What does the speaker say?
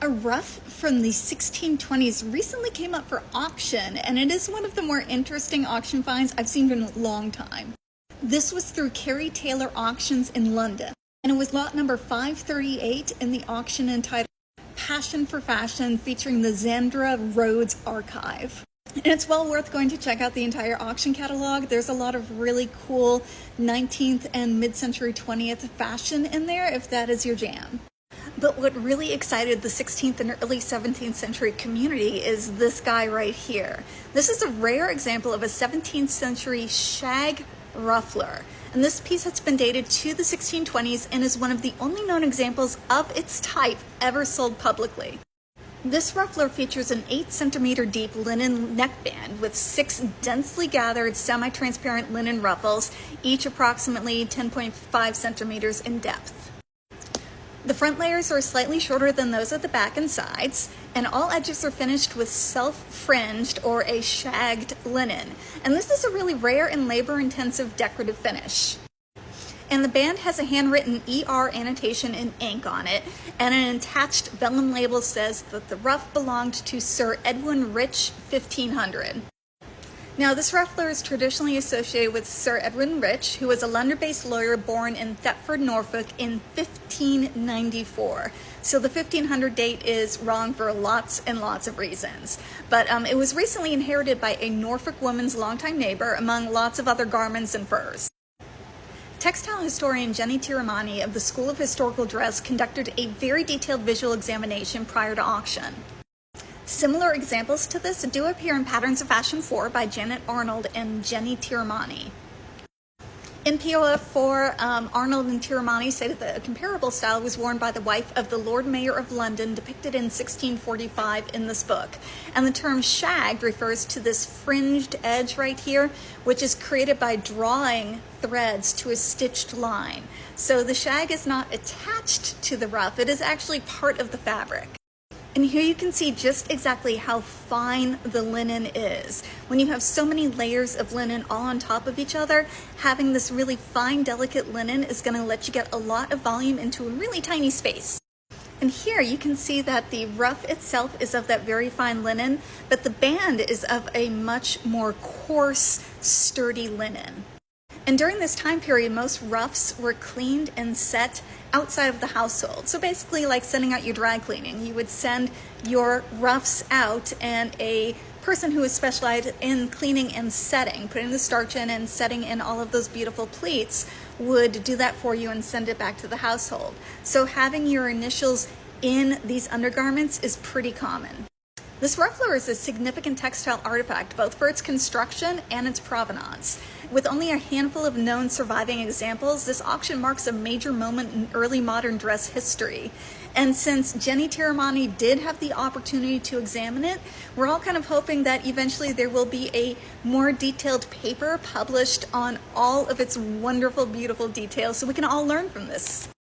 A ruff from the 1620s recently came up for auction, and it is one of the more interesting auction finds I've seen in a long time. This was through Carey Taylor Auctions in London, and it was lot number 538 in the auction entitled Passion for Fashion, featuring the Zandra Rhodes Archive. And it's well worth going to check out the entire auction catalog. There's a lot of really cool 19th and mid-century 20th fashion in there if that is your jam. But what really excited the 16th and early 17th century community is this guy right here. This is a rare example of a 17th century shag ruffler. And this piece has been dated to the 1620s and is one of the only known examples of its type ever sold publicly. This ruffler features an 8 centimeter deep linen neckband with 6 densely gathered semi-transparent linen ruffles, each approximately 10.5 centimeters in depth. The front layers are slightly shorter than those at the back and sides, and all edges are finished with self-fringed or a shagged linen. And this is a really rare and labor-intensive decorative finish. And the band has a handwritten ER annotation in ink on it, and an attached vellum label says that the ruff belonged to Sir Edwin Rich, 1500. Now, this ruffler is traditionally associated with Sir Edwin Rich, who was a London-based lawyer born in Thetford, Norfolk in 1594. So the 1500 date is wrong for lots and lots of reasons. But it was recently inherited by a Norfolk woman's longtime neighbor, among lots of other garments and furs. Textile historian Jenny Tiramani of the School of Historical Dress conducted a very detailed visual examination prior to auction. Similar examples to this do appear in Patterns of Fashion 4 by Janet Arnold and Jenny Tiramani. In POF 4, Arnold and Tiramani say that the comparable style was worn by the wife of the Lord Mayor of London, depicted in 1645 in this book. And the term shagged refers to this fringed edge right here, which is created by drawing threads to a stitched line. So the shag is not attached to the ruff, it is actually part of the fabric. And here you can see just exactly how fine the linen is. When you have so many layers of linen all on top of each other, having this really fine, delicate linen is going to let you get a lot of volume into a really tiny space. And here you can see that the ruff itself is of that very fine linen, but the band is of a much more coarse, sturdy linen. And during this time period, most ruffs were cleaned and set outside of the household. So basically like sending out your dry cleaning. You would send your ruffs out, and a person who is specialized in cleaning and setting, putting the starch in and setting in all of those beautiful pleats, would do that for you and send it back to the household. So having your initials in these undergarments is pretty common. This ruffler is a significant textile artifact, both for its construction and its provenance. With only a handful of known surviving examples, this auction marks a major moment in early modern dress history. And since Jenny Tiramani did have the opportunity to examine it, we're all kind of hoping that eventually there will be a more detailed paper published on all of its wonderful, beautiful details so we can all learn from this.